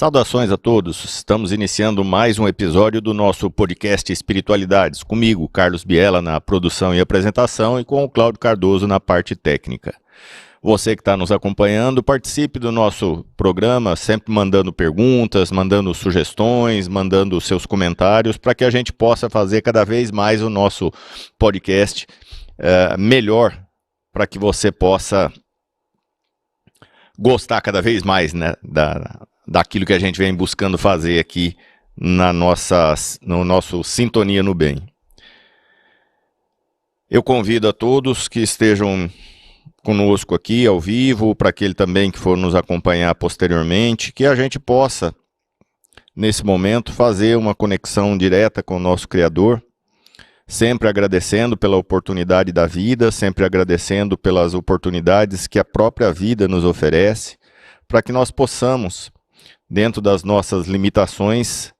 Saudações a todos, estamos iniciando mais um episódio do nosso podcast Espiritualidades, comigo, Carlos Biela, na produção e apresentação e com o Cláudio Cardoso na parte técnica. Você que está nos acompanhando, participe do nosso programa, sempre mandando perguntas, mandando sugestões, mandando seus comentários, para que a gente possa fazer cada vez mais o nosso podcast melhor, para que você possa gostar cada vez mais, né, daquilo que a gente vem buscando fazer aqui no nosso Sintonia no Bem. Eu convido a todos que estejam conosco aqui ao vivo, para aquele também que for nos acompanhar posteriormente, que a gente possa, nesse momento, fazer uma conexão direta com o nosso Criador, sempre agradecendo pela oportunidade da vida, sempre agradecendo pelas oportunidades que a própria vida nos oferece, para que nós possamos, dentro das nossas limitações,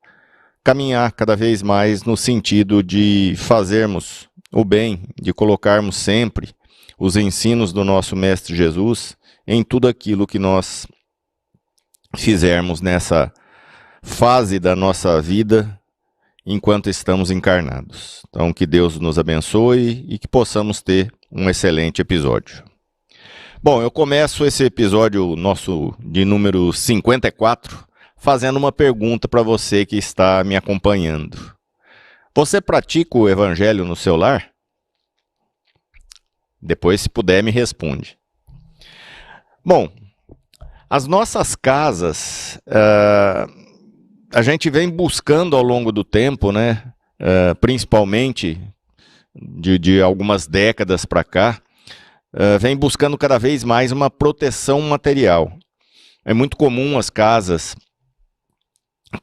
caminhar cada vez mais no sentido de fazermos o bem, de colocarmos sempre os ensinos do nosso Mestre Jesus em tudo aquilo que nós fizermos nessa fase da nossa vida enquanto estamos encarnados. Então, que Deus nos abençoe e que possamos ter um excelente episódio. Bom, eu começo esse episódio nosso de número 54 fazendo uma pergunta para você que está me acompanhando. Você pratica o Evangelho no seu lar? Depois, se puder, me responde. Bom, as nossas casas, a gente vem buscando ao longo do tempo, né, principalmente de algumas décadas para cá, vem buscando cada vez mais uma proteção material. É muito comum as casas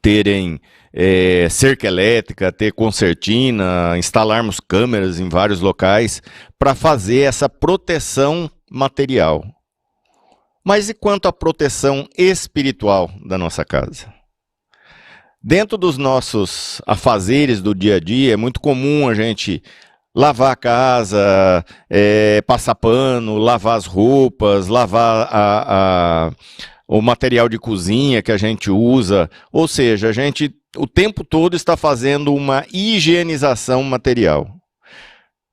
terem cerca elétrica, ter concertina, instalarmos câmeras em vários locais para fazer essa proteção material. Mas e quanto à proteção espiritual da nossa casa? Dentro dos nossos afazeres do dia a dia, é muito comum a gente lavar a casa, passar pano, lavar as roupas, lavar o material de cozinha que a gente usa, ou seja, a gente o tempo todo está fazendo uma higienização material.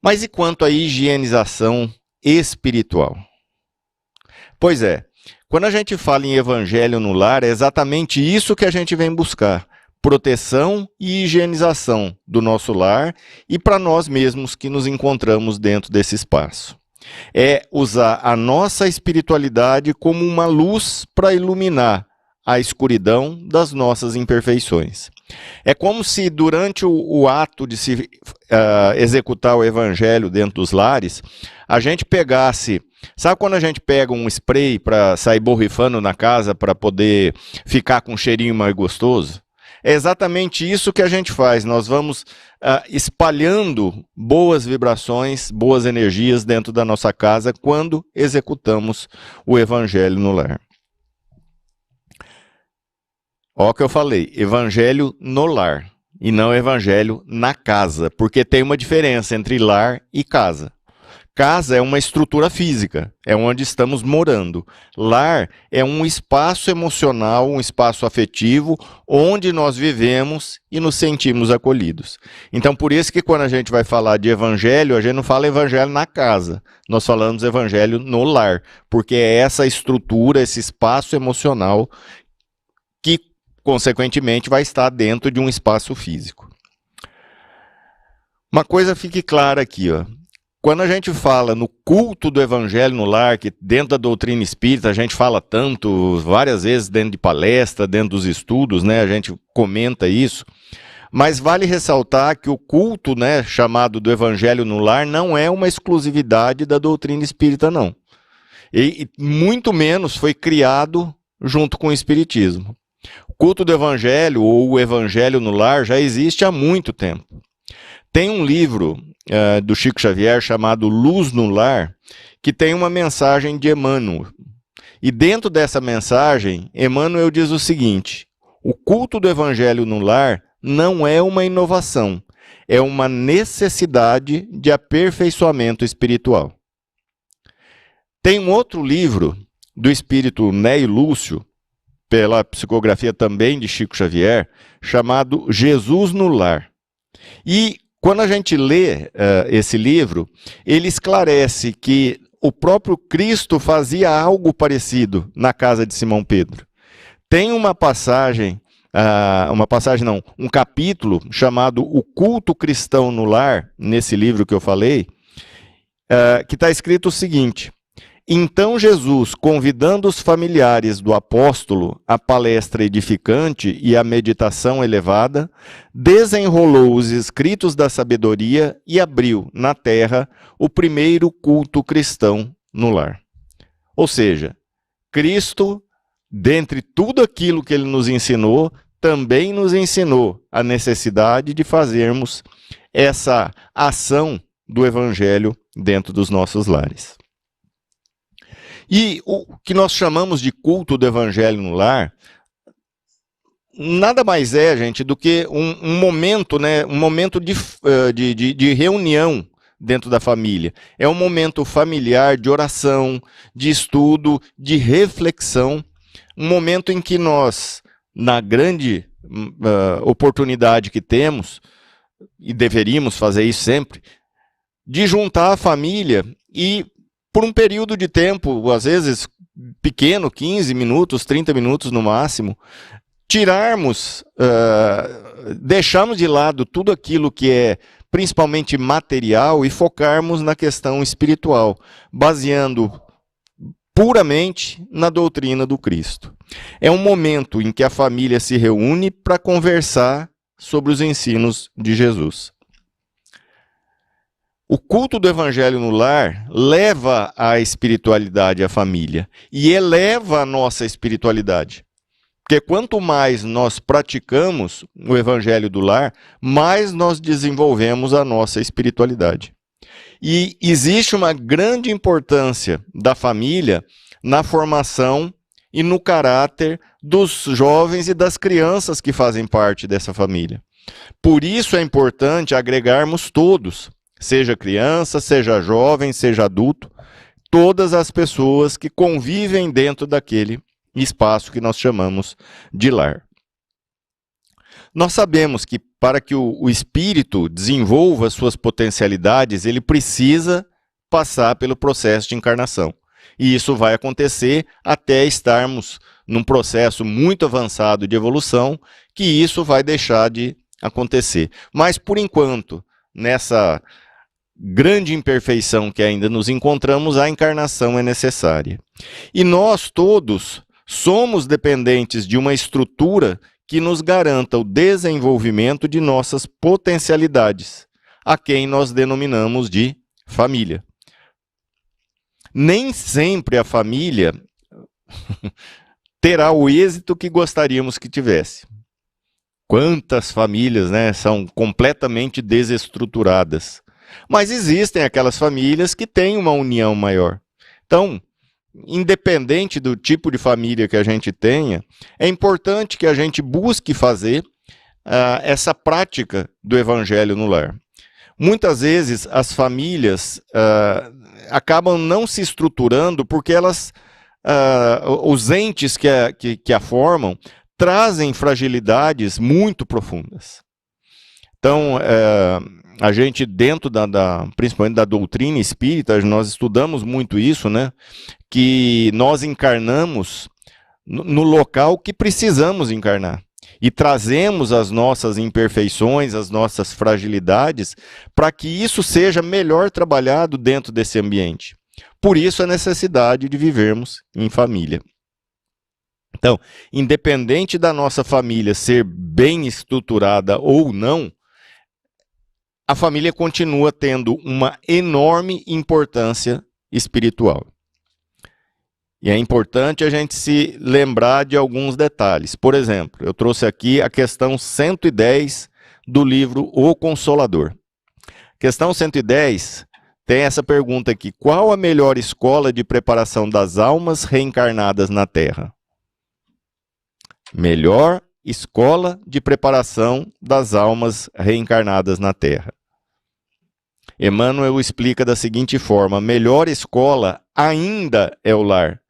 Mas e quanto à higienização espiritual? Pois é, quando a gente fala em evangelho no lar, é exatamente isso que a gente vem buscar. Proteção e higienização do nosso lar e para nós mesmos que nos encontramos dentro desse espaço. É usar a nossa espiritualidade como uma luz para iluminar a escuridão das nossas imperfeições. É como se durante o ato de se executar o evangelho dentro dos lares, a gente pegasse... Sabe quando a gente pega um spray para sair borrifando na casa para poder ficar com um cheirinho mais gostoso? É exatamente isso que a gente faz. Nós vamos espalhando boas vibrações, boas energias dentro da nossa casa quando executamos o evangelho no lar. Ó, que eu falei, evangelho no lar e não evangelho na casa, porque tem uma diferença entre lar e casa. Casa é uma estrutura física, é onde estamos morando. Lar é um espaço emocional, um espaço afetivo, onde nós vivemos e nos sentimos acolhidos. Então, por isso que quando a gente vai falar de evangelho, a gente não fala evangelho na casa, nós falamos evangelho no lar, porque é essa estrutura, esse espaço emocional que, consequentemente, vai estar dentro de um espaço físico. Uma coisa fique clara aqui, ó. Quando a gente fala no culto do evangelho no lar, que dentro da doutrina espírita a gente fala tanto, várias vezes dentro de palestra, dentro dos estudos, né, a gente comenta isso, mas vale ressaltar que o culto, né, chamado do evangelho no lar não é uma exclusividade da doutrina espírita, não. E muito menos foi criado junto com o espiritismo. O culto do evangelho ou o evangelho no lar já existe há muito tempo. Tem um livro do Chico Xavier chamado Luz no Lar, que tem uma mensagem de Emmanuel. E dentro dessa mensagem, Emmanuel diz o seguinte: o culto do evangelho no lar não é uma inovação, é uma necessidade de aperfeiçoamento espiritual. Tem um outro livro do espírito Ney Lúcio, pela psicografia também de Chico Xavier, chamado Jesus no Lar. E quando a gente lê esse livro, ele esclarece que o próprio Cristo fazia algo parecido na casa de Simão Pedro. Tem uma passagem não, um capítulo chamado O Culto Cristão no Lar, nesse livro que eu falei, que está escrito o seguinte: então Jesus, convidando os familiares do apóstolo à palestra edificante e à meditação elevada, desenrolou os escritos da sabedoria e abriu na terra o primeiro culto cristão no lar. Ou seja, Cristo, dentre tudo aquilo que ele nos ensinou, também nos ensinou a necessidade de fazermos essa ação do Evangelho dentro dos nossos lares. E o que nós chamamos de culto do Evangelho no lar, nada mais é, gente, do que um momento, né, um momento de reunião dentro da família. É um momento familiar de oração, de estudo, de reflexão, um momento em que nós, na grande oportunidade que temos, e deveríamos fazer isso sempre, de juntar a família e, por um período de tempo, às vezes pequeno, 15 minutos, 30 minutos no máximo, deixarmos de lado tudo aquilo que é principalmente material e focarmos na questão espiritual, baseando puramente na doutrina do Cristo. É um momento em que a família se reúne para conversar sobre os ensinos de Jesus. O culto do Evangelho no lar leva a espiritualidade à família e eleva a nossa espiritualidade. Porque quanto mais nós praticamos o Evangelho do lar, mais nós desenvolvemos a nossa espiritualidade. E existe uma grande importância da família na formação e no caráter dos jovens e das crianças que fazem parte dessa família. Por isso é importante agregarmos todos, seja criança, seja jovem, seja adulto, todas as pessoas que convivem dentro daquele espaço que nós chamamos de lar. Nós sabemos que para que o espírito desenvolva suas potencialidades, ele precisa passar pelo processo de encarnação. E isso vai acontecer até estarmos num processo muito avançado de evolução, que isso vai deixar de acontecer. Mas, por enquanto, nessa grande imperfeição que ainda nos encontramos, a encarnação é necessária. E nós todos somos dependentes de uma estrutura que nos garanta o desenvolvimento de nossas potencialidades, a quem nós denominamos de família. Nem sempre a família terá o êxito que gostaríamos que tivesse. Quantas famílias, né, são completamente desestruturadas. Mas existem aquelas famílias que têm uma união maior. Então, independente do tipo de família que a gente tenha, é importante que a gente busque fazer essa prática do Evangelho no lar. Muitas vezes as famílias acabam não se estruturando porque os entes que a formam trazem fragilidades muito profundas. Então, a gente dentro principalmente da doutrina espírita, nós estudamos muito isso, né? Que nós encarnamos no local que precisamos encarnar. E trazemos as nossas imperfeições, as nossas fragilidades, para que isso seja melhor trabalhado dentro desse ambiente. Por isso a necessidade de vivermos em família. Então, independente da nossa família ser bem estruturada ou não, a família continua tendo uma enorme importância espiritual. E é importante a gente se lembrar de alguns detalhes. Por exemplo, eu trouxe aqui a questão 110 do livro O Consolador. Questão 110 tem essa pergunta aqui: qual a melhor escola de preparação das almas reencarnadas na Terra? Melhor escola de preparação das almas reencarnadas na Terra. Emmanuel explica da seguinte forma: a melhor escola ainda é o lar,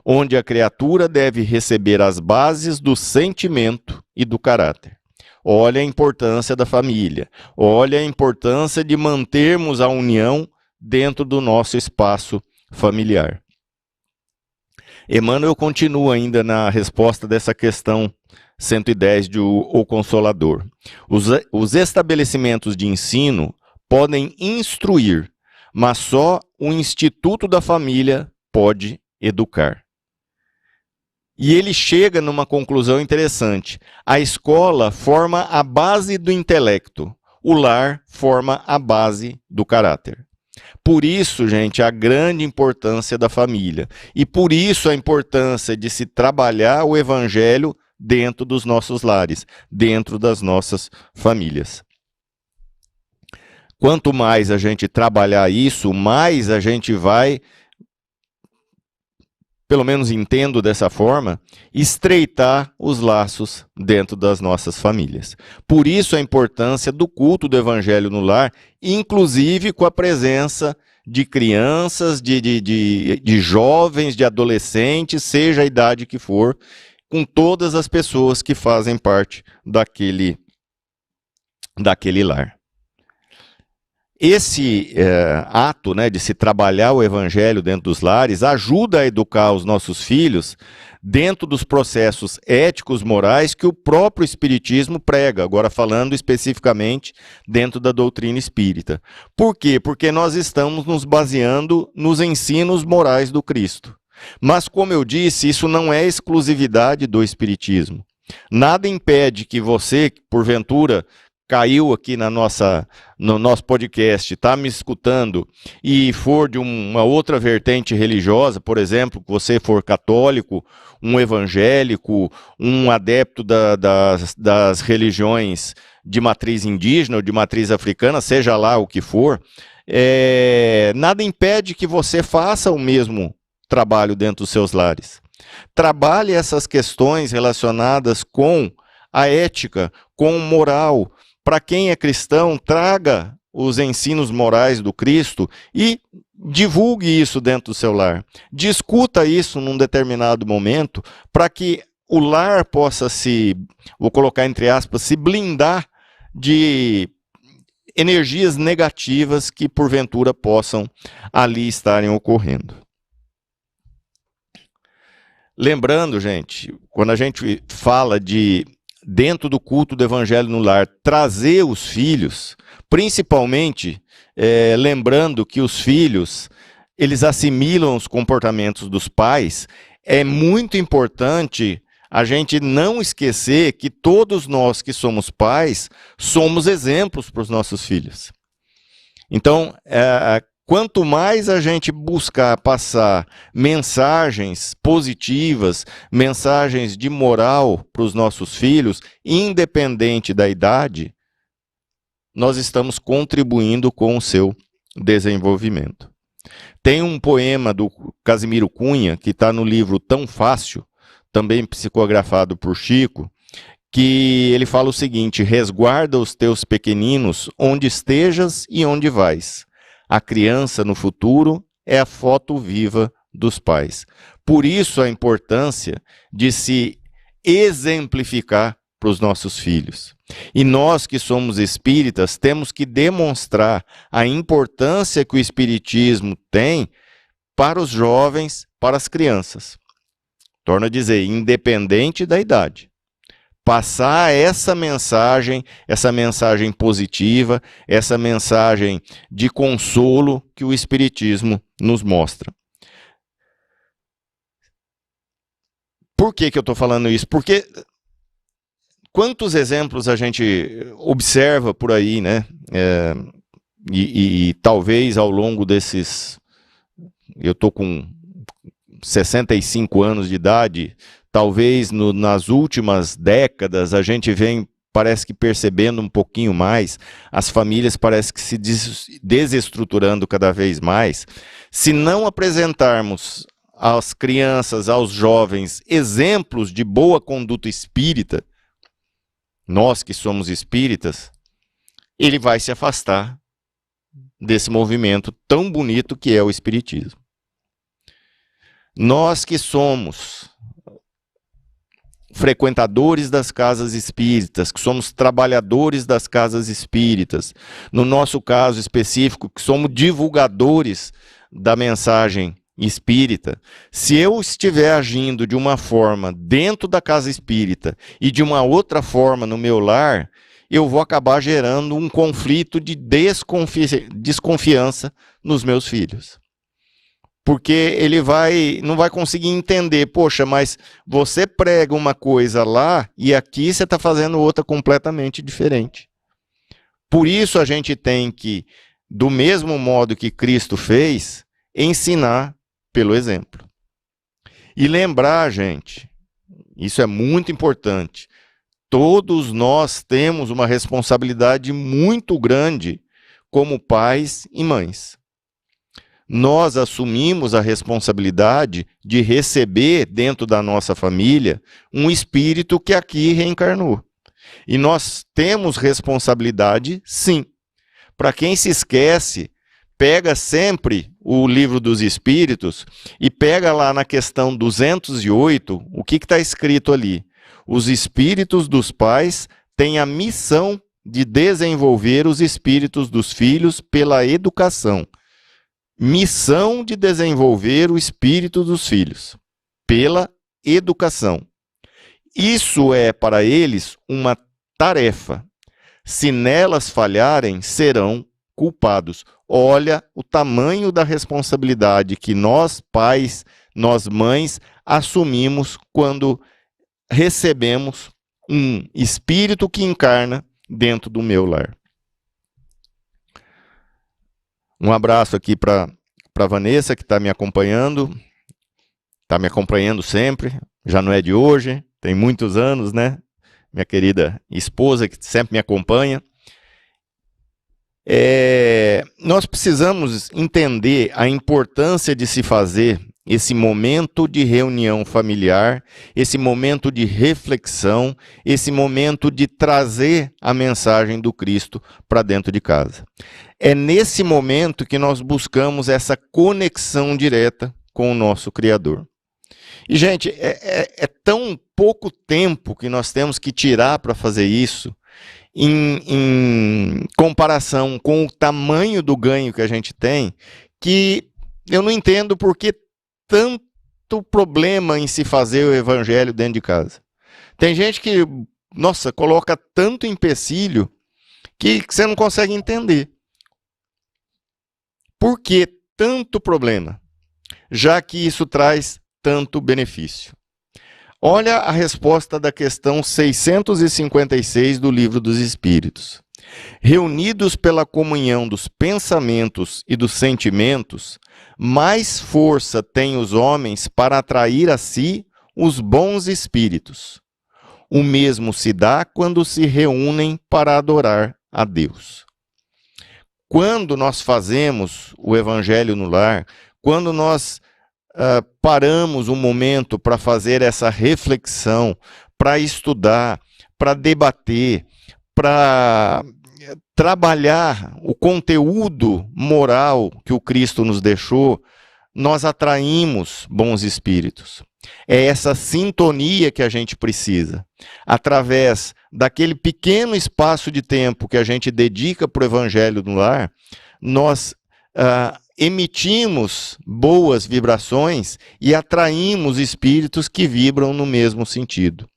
onde a criatura deve receber as bases do sentimento e do caráter. Olha a importância da família, olha a importância de mantermos a união dentro do nosso espaço familiar. Emmanuel continua ainda na resposta dessa questão 110 de O Consolador. Os estabelecimentos de ensino podem instruir, mas só o Instituto da Família pode educar. E ele chega numa conclusão interessante. A escola forma a base do intelecto, o lar forma a base do caráter. Por isso, gente, a grande importância da família. E por isso a importância de se trabalhar o evangelho dentro dos nossos lares, dentro das nossas famílias. Quanto mais a gente trabalhar isso, mais a gente vai, pelo menos entendo dessa forma, estreitar os laços dentro das nossas famílias. Por isso a importância do culto do evangelho no lar, inclusive com a presença de crianças, de jovens, de adolescentes, seja a idade que for, com todas as pessoas que fazem parte daquele lar. Esse ato, né, de se trabalhar o evangelho dentro dos lares ajuda a educar os nossos filhos dentro dos processos éticos, morais que o próprio Espiritismo prega, agora falando especificamente dentro da doutrina espírita. Por quê? Porque nós estamos nos baseando nos ensinos morais do Cristo. Mas, como eu disse, isso não é exclusividade do Espiritismo. Nada impede que você, porventura, caiu aqui no nosso podcast, está me escutando e for de uma outra vertente religiosa, por exemplo, que você for católico, um evangélico, um adepto das religiões de matriz indígena ou de matriz africana, seja lá o que for, nada impede que você faça o mesmo trabalho dentro dos seus lares. Trabalhe essas questões relacionadas com a ética, com moral. Para quem é cristão, traga os ensinos morais do Cristo e divulgue isso dentro do seu lar. Discuta isso num determinado momento para que o lar possa vou colocar entre aspas, se blindar de energias negativas que porventura possam ali estarem ocorrendo. Lembrando, gente, quando a gente fala de dentro do culto do evangelho no lar, trazer os filhos, principalmente lembrando que os filhos, eles assimilam os comportamentos dos pais, é muito importante a gente não esquecer que todos nós que somos pais, somos exemplos para os nossos filhos. Então, quanto mais a gente buscar passar mensagens positivas, mensagens de moral para os nossos filhos, independente da idade, nós estamos contribuindo com o seu desenvolvimento. Tem um poema do Casimiro Cunha, que está no livro Tão Fácil, também psicografado por Chico, que ele fala o seguinte: resguarda os teus pequeninos onde estejas e onde vais. A criança no futuro é a foto viva dos pais. Por isso a importância de se exemplificar para os nossos filhos. E nós que somos espíritas temos que demonstrar a importância que o espiritismo tem para os jovens, para as crianças. Torno a dizer, independente da idade. Passar essa mensagem positiva, essa mensagem de consolo que o Espiritismo nos mostra. Por que eu estou falando isso? Porque quantos exemplos a gente observa por aí, né? E talvez ao longo desses... Eu estou com 65 anos de idade... Talvez nas últimas décadas a gente vem, parece que percebendo um pouquinho mais, as famílias parecem que se desestruturando cada vez mais. Se não apresentarmos às crianças, aos jovens, exemplos de boa conduta espírita, nós que somos espíritas, ele vai se afastar desse movimento tão bonito que é o espiritismo. Nós que somos frequentadores das casas espíritas, que somos trabalhadores das casas espíritas, no nosso caso específico, que somos divulgadores da mensagem espírita, se eu estiver agindo de uma forma dentro da casa espírita e de uma outra forma no meu lar, eu vou acabar gerando um conflito de desconfiança nos meus filhos. Porque ele não vai conseguir entender, poxa, mas você prega uma coisa lá e aqui você está fazendo outra completamente diferente. Por isso a gente tem que, do mesmo modo que Cristo fez, ensinar pelo exemplo. E lembrar, gente, isso é muito importante, todos nós temos uma responsabilidade muito grande como pais e mães. Nós assumimos a responsabilidade de receber dentro da nossa família um espírito que aqui reencarnou. E nós temos responsabilidade, sim. Para quem se esquece, pega sempre o Livro dos Espíritos e pega lá na questão 208, o que está escrito ali? Os espíritos dos pais têm a missão de desenvolver os espíritos dos filhos pela educação. Missão de desenvolver o espírito dos filhos pela educação. Isso é para eles uma tarefa. Se nelas falharem, serão culpados. Olha o tamanho da responsabilidade que nós pais, nós mães, assumimos quando recebemos um espírito que encarna dentro do meu lar. Um abraço aqui para a Vanessa, que está me acompanhando sempre, já não é de hoje, tem muitos anos, né? Minha querida esposa, que sempre me acompanha. Nós precisamos entender a importância de se fazer esse momento de reunião familiar, esse momento de reflexão, esse momento de trazer a mensagem do Cristo para dentro de casa. É nesse momento que nós buscamos essa conexão direta com o nosso Criador. E, gente, é tão pouco tempo que nós temos que tirar para fazer isso, em comparação com o tamanho do ganho que a gente tem, que eu não entendo por que tanto problema em se fazer o evangelho dentro de casa. Tem gente que, nossa, coloca tanto empecilho que você não consegue entender. Por que tanto problema? Já que isso traz tanto benefício. Olha a resposta da questão 656 do Livro dos Espíritos. Reunidos pela comunhão dos pensamentos e dos sentimentos, mais força têm os homens para atrair a si os bons espíritos. O mesmo se dá quando se reúnem para adorar a Deus. Quando nós fazemos o Evangelho no lar, quando nós paramos um momento para fazer essa reflexão, para estudar, para debater, para trabalhar o conteúdo moral que o Cristo nos deixou, nós atraímos bons espíritos. É essa sintonia que a gente precisa. Através daquele pequeno espaço de tempo que a gente dedica para o Evangelho no lar, nós emitimos boas vibrações e atraímos espíritos que vibram no mesmo sentido.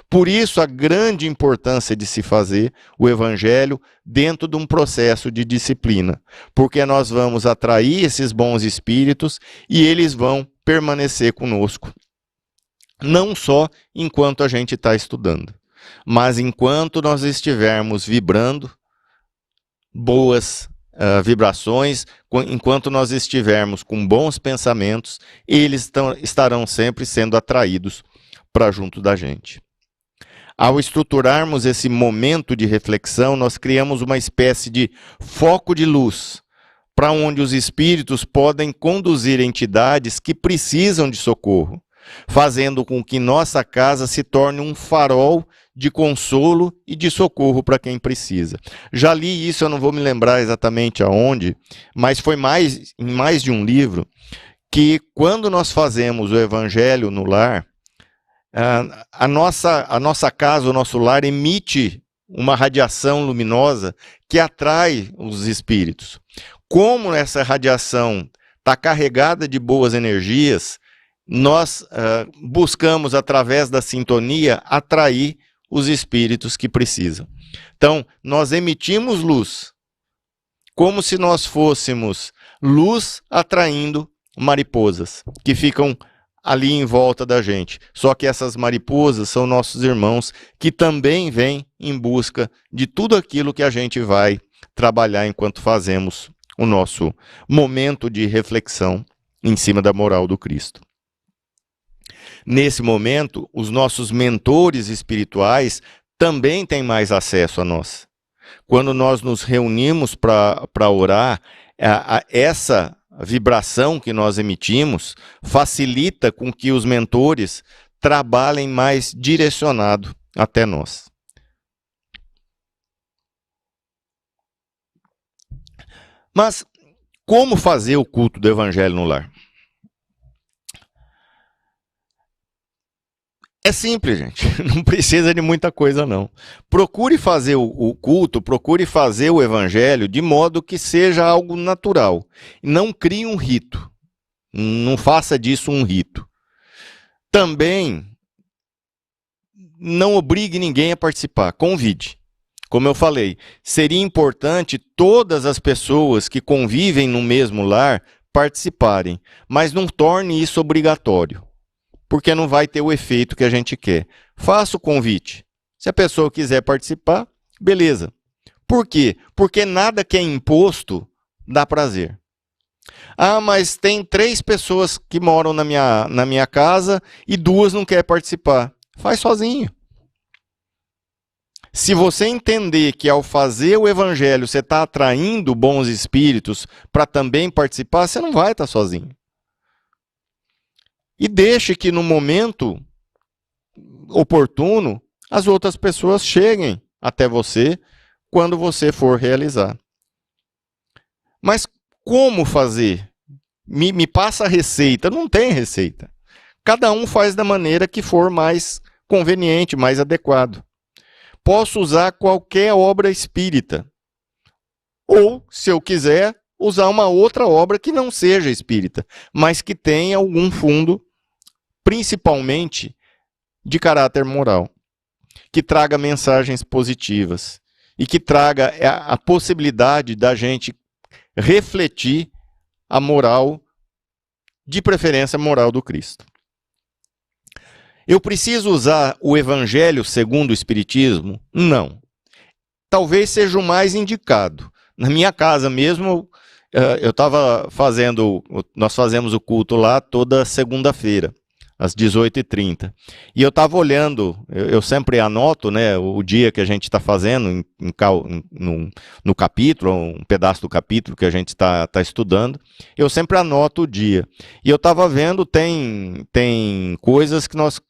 Por isso, a grande importância de se fazer o Evangelho dentro de um processo de disciplina, porque nós vamos atrair esses bons espíritos e eles vão permanecer conosco, não só enquanto a gente está estudando, mas enquanto nós estivermos vibrando boas vibrações, enquanto nós estivermos com bons pensamentos, eles estarão sempre sendo atraídos para junto da gente. Ao estruturarmos esse momento de reflexão, nós criamos uma espécie de foco de luz para onde os espíritos podem conduzir entidades que precisam de socorro, fazendo com que nossa casa se torne um farol de consolo e de socorro para quem precisa. Já li isso, eu não vou me lembrar exatamente aonde, mas foi em mais de um livro, que quando nós fazemos o evangelho no lar, a nossa casa, o nosso lar emite uma radiação luminosa que atrai os espíritos. Como essa radiação está carregada de boas energias, nós buscamos, através da sintonia, atrair os espíritos que precisam. Então, nós emitimos luz, como se nós fôssemos luz atraindo mariposas, que ficam ali em volta da gente. Só que essas mariposas são nossos irmãos, que também vêm em busca de tudo aquilo que a gente vai trabalhar enquanto fazemos o nosso momento de reflexão em cima da moral do Cristo. Nesse momento, os nossos mentores espirituais também têm mais acesso a nós. Quando nós nos reunimos para orar, essa vibração que nós emitimos facilita com que os mentores trabalhem mais direcionado até nós. Mas como fazer o culto do Evangelho no lar? É simples, gente. Não precisa de muita coisa, não. Procure fazer o culto, procure fazer o evangelho de modo que seja algo natural. Não crie um rito. Não faça disso um rito. Também não obrigue ninguém a participar. Convide. Como eu falei, seria importante todas as pessoas que convivem no mesmo lar participarem, mas não torne isso obrigatório, porque não vai ter o efeito que a gente quer. Faça o convite. Se a pessoa quiser participar, beleza. Por quê? Porque nada que é imposto dá prazer. Ah, mas tem 3 pessoas que moram na minha casa e 2 não querem participar. Faz sozinho. Se você entender que ao fazer o evangelho você está atraindo bons espíritos para também participar, você não vai estar sozinho. E deixe que no momento oportuno as outras pessoas cheguem até você quando você for realizar. Mas como fazer? Me passa a receita. Não tem receita. Cada um faz da maneira que for mais conveniente, mais adequado. Posso usar qualquer obra espírita. Ou, se eu quiser, usar uma outra obra que não seja espírita, mas que tenha algum fundo, principalmente de caráter moral, que traga mensagens positivas e que traga a possibilidade da gente refletir a moral, de preferência a moral do Cristo. Eu preciso usar o Evangelho segundo o Espiritismo? Não. Talvez seja o mais indicado. Na minha casa mesmo, nós fazemos o culto lá toda segunda-feira, às 18h30. E eu estava olhando, eu sempre anoto, né, o dia que a gente está fazendo no capítulo, um pedaço do capítulo que a gente está estudando, eu sempre anoto o dia. E eu estava vendo, tem coisas que nós,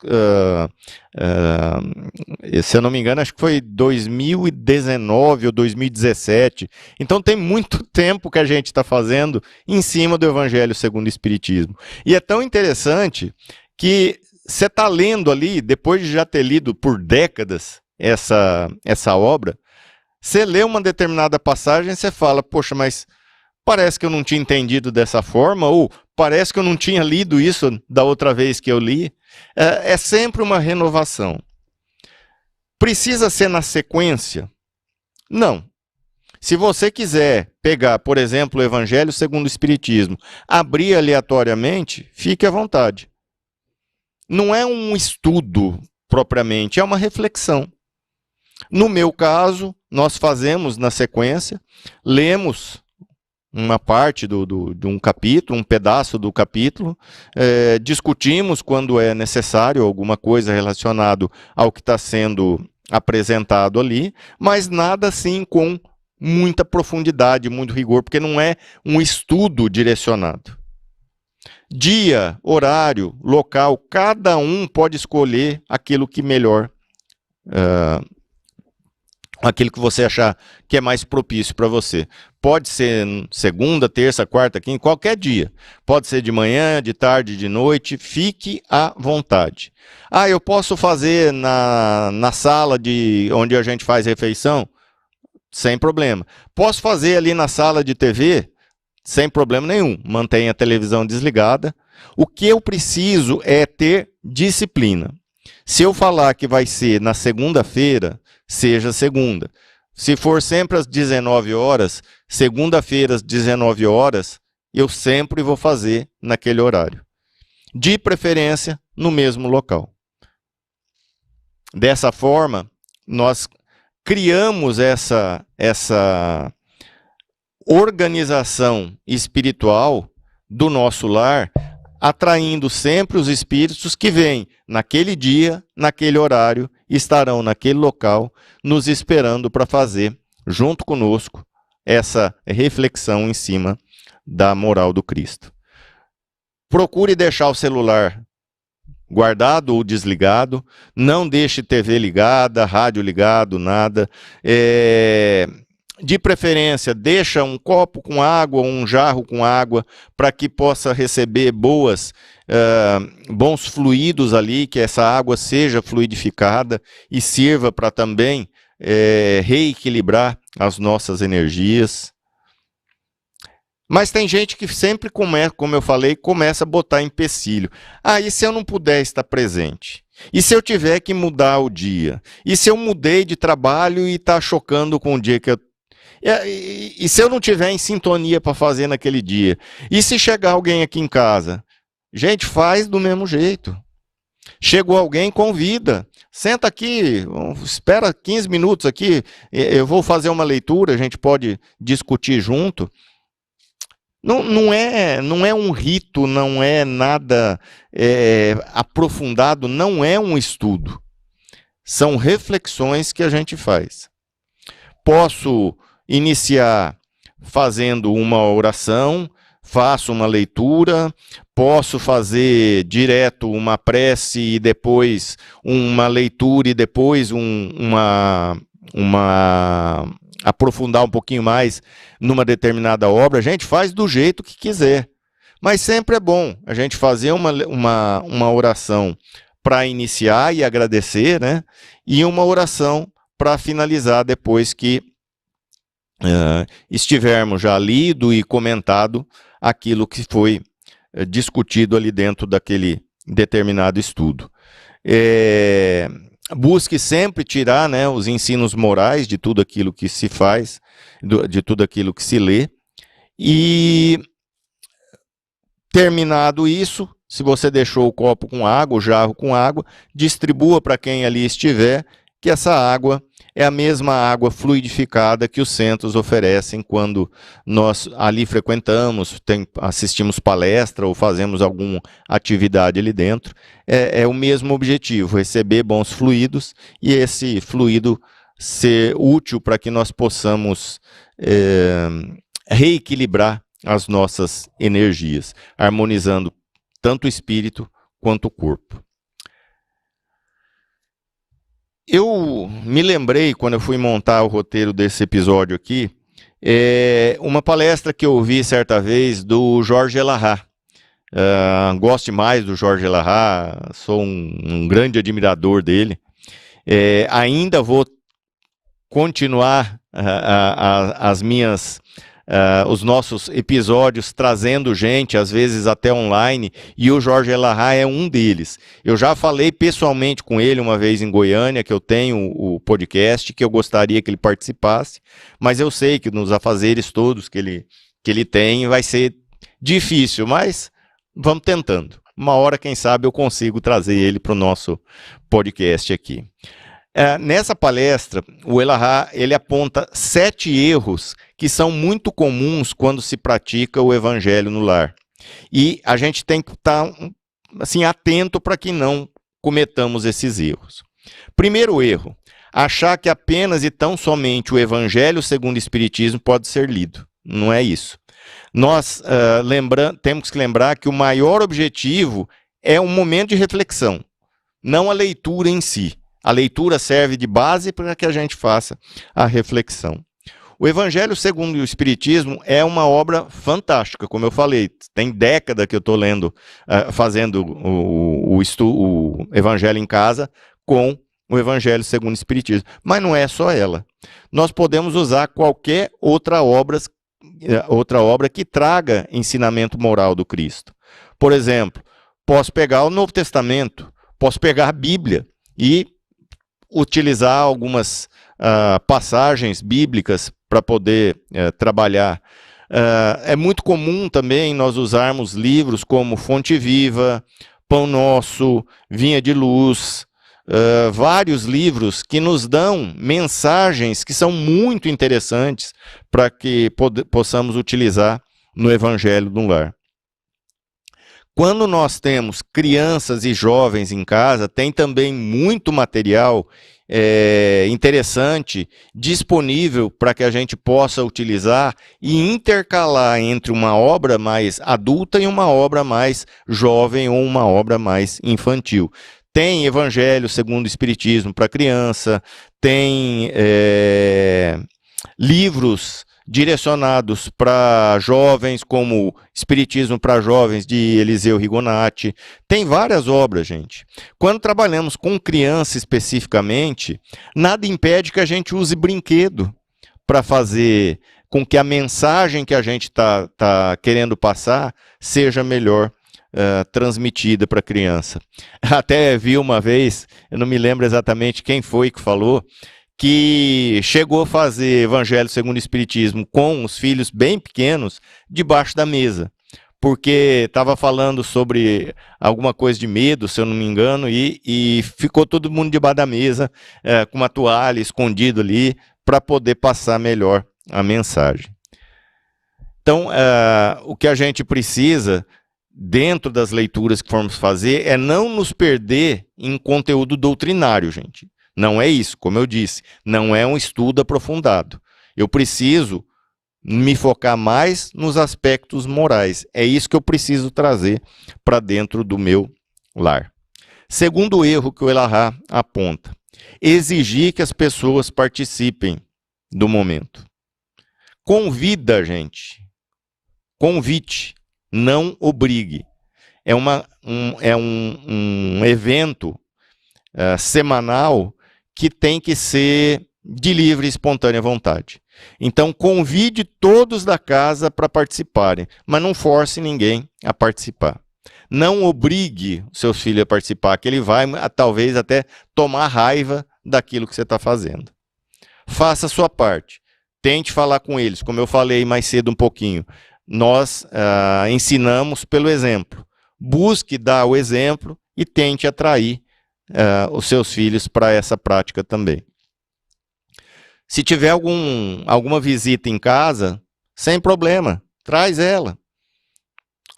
se eu não me engano, acho que foi 2019 ou 2017, então tem muito tempo que a gente está fazendo em cima do Evangelho segundo o Espiritismo. E é tão interessante que você está lendo ali, depois de já ter lido por décadas essa obra, você lê uma determinada passagem e você fala, poxa, mas parece que eu não tinha entendido dessa forma, ou parece que eu não tinha lido isso da outra vez que eu li. É sempre uma renovação. Precisa ser na sequência? Não. Se você quiser pegar, por exemplo, o Evangelho segundo o Espiritismo, abrir aleatoriamente, fique à vontade. Não é um estudo propriamente, é uma reflexão. No meu caso, nós fazemos na sequência, lemos uma parte de um capítulo, um pedaço do capítulo, discutimos quando é necessário alguma coisa relacionada ao que está sendo apresentado ali, mas nada assim com muita profundidade, muito rigor, porque não é um estudo direcionado. Dia, horário, local, cada um pode escolher aquilo que melhor aquilo que você achar que é mais propício para você. Pode ser segunda, terça, quarta, quinta, qualquer dia. Pode ser de manhã, de tarde, de noite, fique à vontade. Ah, eu posso fazer na sala onde a gente faz refeição? Sem problema. Posso fazer ali na sala de TV? Sem problema nenhum. Mantenha a televisão desligada. O que eu preciso é ter disciplina. Se eu falar que vai ser na segunda-feira, seja segunda. Se for sempre às 19 horas, segunda-feira às 19 horas, eu sempre vou fazer naquele horário. De preferência, no mesmo local. Dessa forma, nós criamos essa organização espiritual do nosso lar, atraindo sempre os espíritos que vêm naquele dia, naquele horário, estarão naquele local, nos esperando para fazer, junto conosco, essa reflexão em cima da moral do Cristo. Procure deixar o celular guardado ou desligado, não deixe TV ligada, rádio ligado, nada. De preferência, deixa um copo com água, um jarro com água, para que possa receber bons fluidos ali, que essa água seja fluidificada e sirva para também reequilibrar as nossas energias. Mas tem gente que sempre, como eu falei, começa a botar empecilho. Ah, e se eu não puder estar presente? E se eu tiver que mudar o dia? E se eu mudei de trabalho e está chocando com o dia que eu... E se eu não tiver em sintonia para fazer naquele dia? E se chegar alguém aqui em casa? Gente, faz do mesmo jeito. Chegou alguém, convida. Senta aqui, espera 15 minutos aqui, eu vou fazer uma leitura, a gente pode discutir junto. Não é um rito, não é nada aprofundado, não é um estudo. São reflexões que a gente faz. Posso iniciar fazendo uma oração, faço uma leitura, posso fazer direto uma prece e depois uma leitura e depois aprofundar um pouquinho mais numa determinada obra. A gente faz do jeito que quiser, mas sempre é bom a gente fazer uma oração para iniciar e agradecer, né? E uma oração para finalizar depois que estivermos já lido e comentado aquilo que foi discutido ali dentro daquele determinado estudo. Busque sempre tirar, né, os ensinos morais de tudo aquilo que se faz, de tudo aquilo que se lê, e terminado isso, se você deixou o copo com água, o jarro com água, distribua para quem ali estiver, que essa água é a mesma água fluidificada que os centros oferecem quando nós ali frequentamos, assistimos palestra ou fazemos alguma atividade ali dentro. É o mesmo objetivo, receber bons fluidos e esse fluido ser útil para que nós possamos reequilibrar as nossas energias, harmonizando tanto o espírito quanto o corpo. Eu me lembrei, quando eu fui montar o roteiro desse episódio aqui, uma palestra que eu ouvi certa vez do Jorge Elahá. Gosto demais do Jorge Elahá, sou um grande admirador dele. Ainda vou continuar os nossos episódios trazendo gente, às vezes até online, e o Jorge Elahá é um deles. Eu já falei pessoalmente com ele uma vez em Goiânia, que eu tenho o podcast, que eu gostaria que ele participasse, mas eu sei que nos afazeres todos que ele tem vai ser difícil, mas vamos tentando. Uma hora, quem sabe, eu consigo trazer ele para o nosso podcast aqui. Nessa palestra, o Elahá, ele aponta 7 erros que são muito comuns quando se pratica o evangelho no lar. E a gente tem que estar assim, atento para que não cometamos esses erros. Primeiro erro, achar que apenas e tão somente o evangelho segundo o Espiritismo pode ser lido. Não é isso. Nós temos que lembrar que o maior objetivo é um momento de reflexão, não a leitura em si. A leitura serve de base para que a gente faça a reflexão. O Evangelho segundo o Espiritismo é uma obra fantástica, como eu falei. Tem década que eu estou lendo, fazendo o Evangelho em casa com o Evangelho segundo o Espiritismo. Mas não é só ela. Nós podemos usar qualquer outra obra que traga ensinamento moral do Cristo. Por exemplo, posso pegar o Novo Testamento, posso pegar a Bíblia e utilizar algumas passagens bíblicas para poder trabalhar. É muito comum também nós usarmos livros como Fonte Viva, Pão Nosso, Vinha de Luz, vários livros que nos dão mensagens que são muito interessantes para que possamos utilizar no Evangelho do Lar. Quando nós temos crianças e jovens em casa, tem também muito material interessante disponível para que a gente possa utilizar e intercalar entre uma obra mais adulta e uma obra mais jovem ou uma obra mais infantil. Tem Evangelho segundo o Espiritismo para criança, tem livros direcionados para jovens, como Espiritismo para Jovens, de Eliseu Rigonati. Tem várias obras, gente. Quando trabalhamos com criança especificamente, nada impede que a gente use brinquedo para fazer com que a mensagem que a gente tá querendo passar seja melhor transmitida para a criança. Até vi uma vez, eu não me lembro exatamente quem foi que falou, que chegou a fazer Evangelho segundo o Espiritismo com os filhos bem pequenos debaixo da mesa, porque estava falando sobre alguma coisa de medo, se eu não me engano, e ficou todo mundo debaixo da mesa, com uma toalha escondido ali, para poder passar melhor a mensagem. Então, o que a gente precisa, dentro das leituras que formos fazer, é não nos perder em conteúdo doutrinário, gente. Não é isso, como eu disse, não é um estudo aprofundado. Eu preciso me focar mais nos aspectos morais. É isso que eu preciso trazer para dentro do meu lar. Segundo erro que o Elahá aponta, exigir que as pessoas participem do momento. Convida, gente. Convite, não obrigue. É um evento semanal que tem que ser de livre e espontânea vontade. Então, convide todos da casa para participarem, mas não force ninguém a participar. Não obrigue seus filhos a participar, que ele vai talvez até tomar raiva daquilo que você está fazendo. Faça a sua parte. Tente falar com eles, como eu falei mais cedo um pouquinho. Nós ensinamos pelo exemplo. Busque dar o exemplo e tente atrair os seus filhos para essa prática também. Se tiver alguma visita em casa, sem problema, traz ela.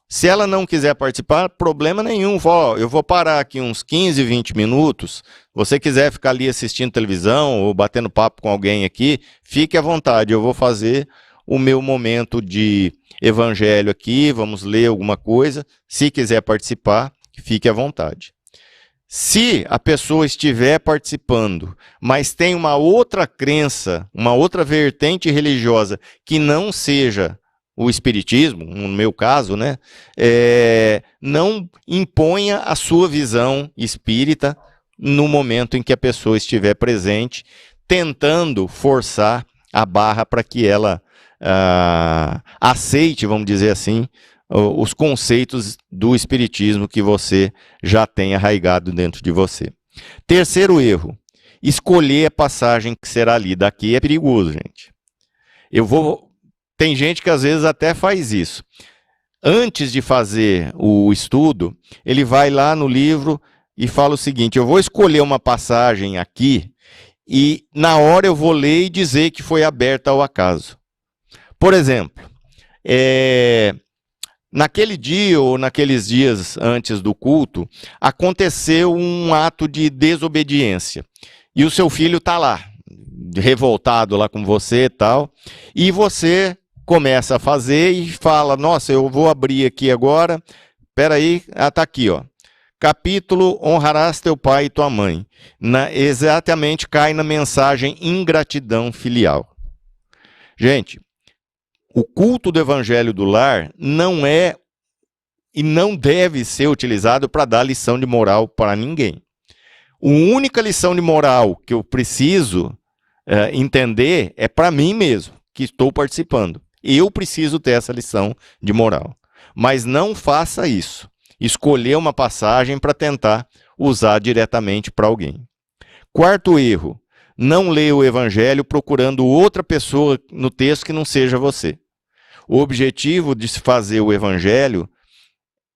Se ela não quiser participar, problema nenhum. Eu vou parar aqui uns 15, 20 minutos. Se você quiser ficar ali assistindo televisão ou batendo papo com alguém aqui, fique à vontade. Eu vou fazer o meu momento de evangelho aqui, vamos ler alguma coisa. Se quiser participar, fique à vontade. Se a pessoa estiver participando, mas tem uma outra crença, uma outra vertente religiosa que não seja o espiritismo, no meu caso, né, não imponha a sua visão espírita no momento em que a pessoa estiver presente, tentando forçar a barra para que ela aceite, vamos dizer assim, os conceitos do espiritismo que você já tem arraigado dentro de você. Terceiro erro, escolher a passagem que será lida. Aqui é perigoso, gente. Tem gente que às vezes até faz isso. Antes de fazer o estudo, ele vai lá no livro e fala o seguinte: eu vou escolher uma passagem aqui e na hora eu vou ler e dizer que foi aberta ao acaso. Por exemplo, naquele dia ou naqueles dias antes do culto, aconteceu um ato de desobediência. E o seu filho está lá, revoltado lá com você e tal, e você começa a fazer e fala: nossa, eu vou abrir aqui agora, espera aí, está aqui, ó. Capítulo honrarás teu pai e tua mãe. Exatamente cai na mensagem ingratidão filial. Gente, o culto do evangelho do lar não é e não deve ser utilizado para dar lição de moral para ninguém. A única lição de moral que eu preciso entender é para mim mesmo, que estou participando. Eu preciso ter essa lição de moral. Mas não faça isso. Escolher uma passagem para tentar usar diretamente para alguém. Quarto erro, não leia o evangelho procurando outra pessoa no texto que não seja você. O objetivo de se fazer o evangelho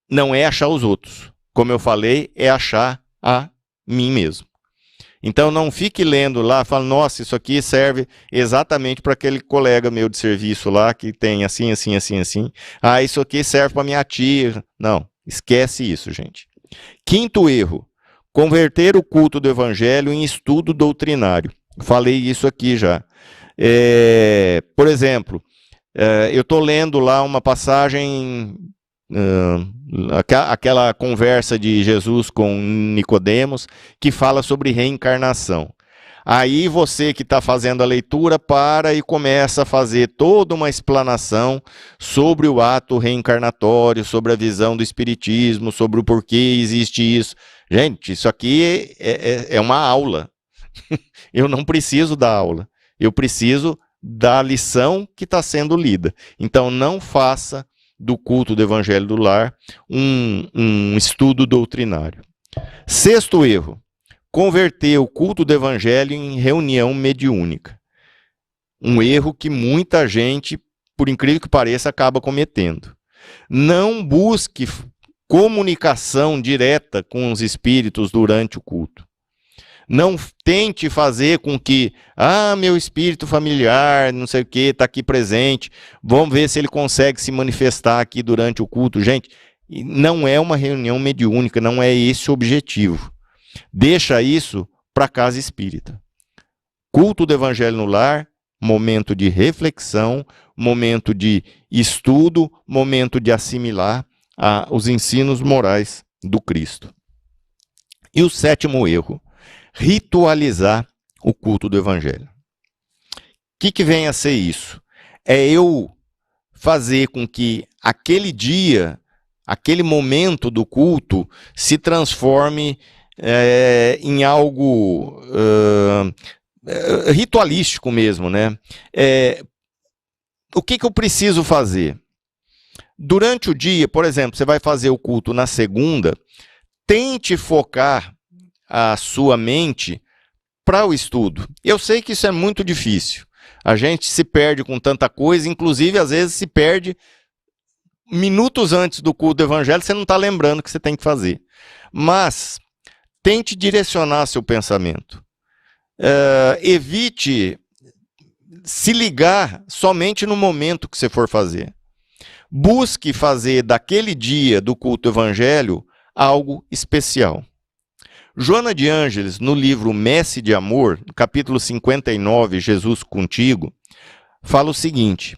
não é achar os outros. Como eu falei, é achar a mim mesmo. Então não fique lendo lá, falando, nossa, isso aqui serve exatamente para aquele colega meu de serviço lá, que tem assim, assim, assim, assim. Ah, isso aqui serve para minha tia. Não, esquece isso, gente. Quinto erro, converter o culto do evangelho em estudo doutrinário. Falei isso aqui já. Por exemplo, eu estou lendo lá uma passagem, aquela conversa de Jesus com Nicodemos, que fala sobre reencarnação. Aí você que está fazendo a leitura para e começa a fazer toda uma explanação sobre o ato reencarnatório, sobre a visão do espiritismo, sobre o porquê existe isso. Gente, isso aqui é uma aula. Eu não preciso da aula. Eu preciso da lição que está sendo lida. Então não faça do culto do evangelho do lar um estudo doutrinário. Sexto erro, converter o culto do evangelho em reunião mediúnica. Um erro que muita gente, por incrível que pareça, acaba cometendo. Não busque comunicação direta com os espíritos durante o culto. Não tente fazer com que, meu espírito familiar, não sei o que, está aqui presente, vamos ver se ele consegue se manifestar aqui durante o culto. Gente, não é uma reunião mediúnica, não é esse o objetivo. Deixa isso para a casa espírita. Culto do evangelho no lar, momento de reflexão, momento de estudo, momento de assimilar os ensinos morais do Cristo. E o sétimo erro, ritualizar o culto do evangelho. O que vem a ser isso? É eu fazer com que aquele dia, aquele momento do culto se transforme em algo ritualístico mesmo, né? O que eu preciso fazer? Durante o dia, por exemplo, você vai fazer o culto na segunda, tente focar a sua mente para o estudo. Eu sei que isso é muito difícil. A gente se perde com tanta coisa, inclusive às vezes se perde minutos antes do culto do evangelho, você não está lembrando o que você tem que fazer. Mas tente direcionar seu pensamento. Evite se ligar somente no momento que você for fazer. Busque fazer daquele dia do culto do evangelho algo especial. Joana de Ângeles, no livro Messe de Amor, capítulo 59, Jesus Contigo, fala o seguinte: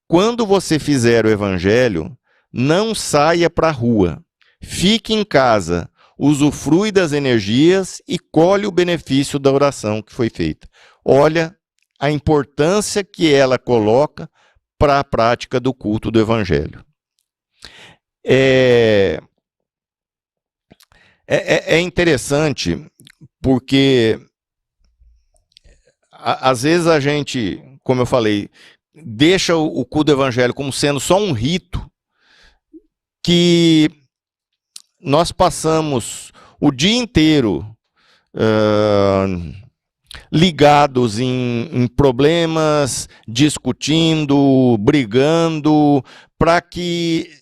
quando você fizer o evangelho, não saia para a rua, fique em casa, usufrui das energias e colhe o benefício da oração que foi feita. Olha a importância que ela coloca para a prática do culto do evangelho. É interessante porque às vezes a gente, como eu falei, deixa o culto do evangelho como sendo só um rito que nós passamos o dia inteiro ligados em problemas, discutindo, brigando, para que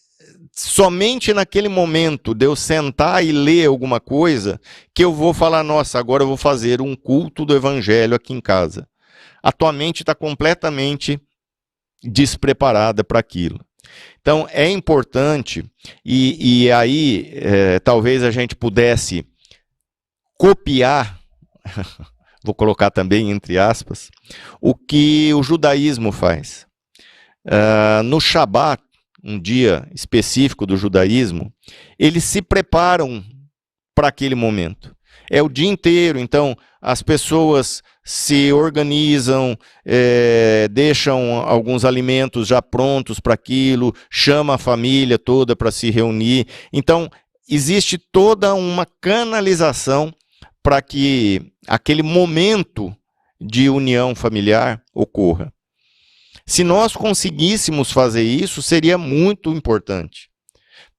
somente naquele momento de eu sentar e ler alguma coisa, que eu vou falar, nossa, agora eu vou fazer um culto do evangelho aqui em casa. A tua mente está completamente despreparada para aquilo. Então, é importante, e aí talvez a gente pudesse copiar, vou colocar também entre aspas, o que o judaísmo faz. No Shabat, um dia específico do judaísmo, eles se preparam para aquele momento. É o dia inteiro, então as pessoas se organizam, deixam alguns alimentos já prontos para aquilo, chama a família toda para se reunir. Então, existe toda uma canalização para que aquele momento de união familiar ocorra. Se nós conseguíssemos fazer isso, seria muito importante.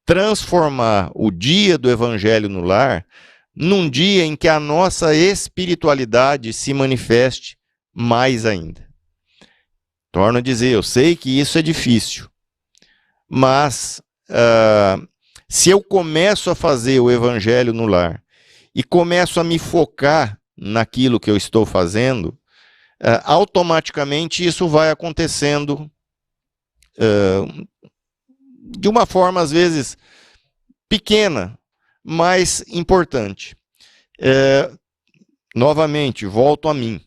Transformar o dia do Evangelho no Lar num dia em que a nossa espiritualidade se manifeste mais ainda. Torno a dizer, eu sei que isso é difícil, mas se eu começo a fazer o Evangelho no Lar e começo a me focar naquilo que eu estou fazendo, automaticamente isso vai acontecendo de uma forma, às vezes, pequena, mais importante. Novamente, volto a mim.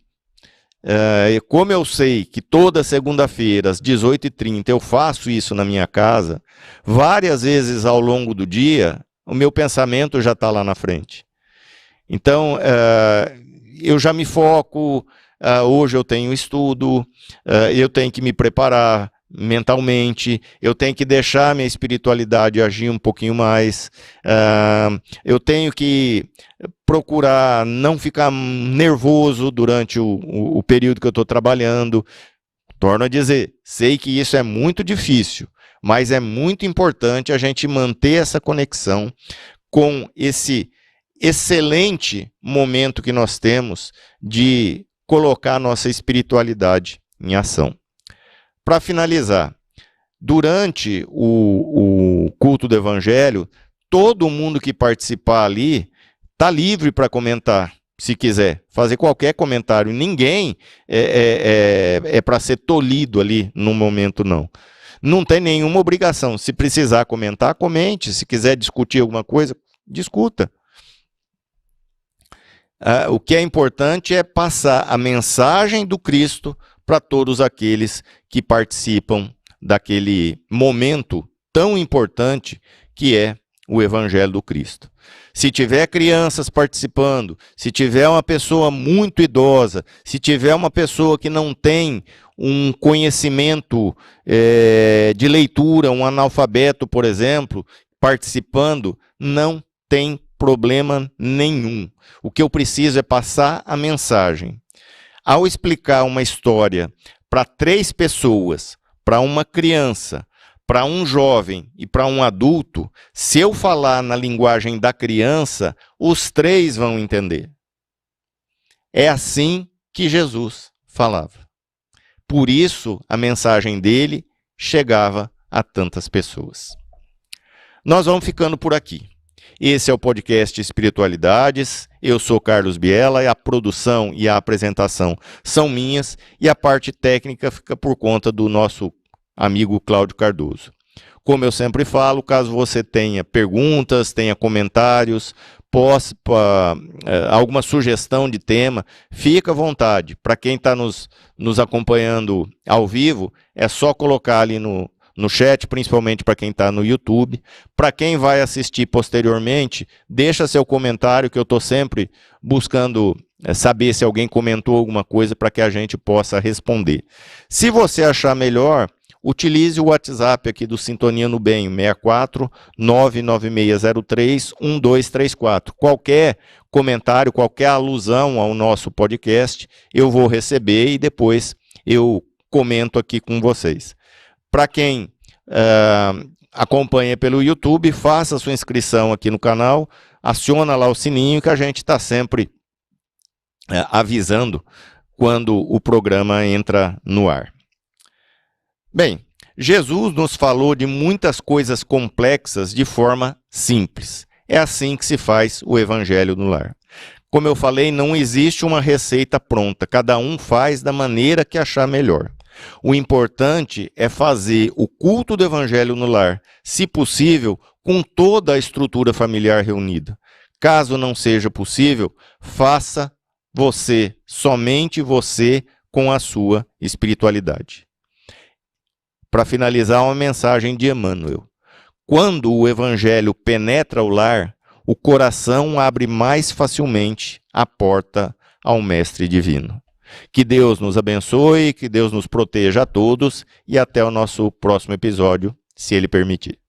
Como eu sei que toda segunda-feira, às 18h30, eu faço isso na minha casa, várias vezes ao longo do dia, o meu pensamento já está lá na frente. Então, eu já me foco, hoje eu tenho estudo, eu tenho que me preparar mentalmente, eu tenho que deixar minha espiritualidade agir um pouquinho mais, eu tenho que procurar não ficar nervoso durante o período que eu estou trabalhando. Torno a dizer, sei que isso é muito difícil, mas é muito importante a gente manter essa conexão com esse excelente momento que nós temos de colocar nossa espiritualidade em ação. Para finalizar, durante o culto do Evangelho, todo mundo que participar ali está livre para comentar, se quiser, fazer qualquer comentário. Ninguém é para ser tolhido ali no momento, não. Não tem nenhuma obrigação. Se precisar comentar, comente. Se quiser discutir alguma coisa, discuta. O que é importante é passar a mensagem do Cristo para todos aqueles que participam daquele momento tão importante que é o Evangelho do Cristo. Se tiver crianças participando, se tiver uma pessoa muito idosa, se tiver uma pessoa que não tem um conhecimento de leitura, um analfabeto, por exemplo, participando, não tem problema nenhum. O que eu preciso é passar a mensagem. Ao explicar uma história para 3 pessoas, para uma criança, para um jovem e para um adulto, se eu falar na linguagem da criança, os 3 vão entender. É assim que Jesus falava. Por isso, a mensagem dele chegava a tantas pessoas. Nós vamos ficando por aqui. Esse é o podcast Espiritualidades. Eu sou Carlos Biela e a produção e a apresentação são minhas e a parte técnica fica por conta do nosso amigo Cláudio Cardoso. Como eu sempre falo, caso você tenha perguntas, tenha comentários, alguma sugestão de tema, fica à vontade. Para quem está nos acompanhando ao vivo, é só colocar ali no chat, principalmente para quem está no YouTube. Para quem vai assistir posteriormente, deixa seu comentário, que eu estou sempre buscando saber se alguém comentou alguma coisa para que a gente possa responder. Se você achar melhor, utilize o WhatsApp aqui do Sintonia no Bem, 64 99603 1234. Qualquer comentário, qualquer alusão ao nosso podcast, eu vou receber e depois eu comento aqui com vocês. Para quem acompanha pelo YouTube, faça sua inscrição aqui no canal, aciona lá o sininho que a gente está sempre avisando quando o programa entra no ar. Bem, Jesus nos falou de muitas coisas complexas de forma simples. É assim que se faz o Evangelho no Lar. Como eu falei, não existe uma receita pronta, cada um faz da maneira que achar melhor. O importante é fazer o culto do Evangelho no lar, se possível, com toda a estrutura familiar reunida. Caso não seja possível, faça você, somente você, com a sua espiritualidade. Para finalizar, uma mensagem de Emmanuel. Quando o Evangelho penetra o lar, o coração abre mais facilmente a porta ao Mestre Divino. Que Deus nos abençoe, que Deus nos proteja a todos e até o nosso próximo episódio, se Ele permitir.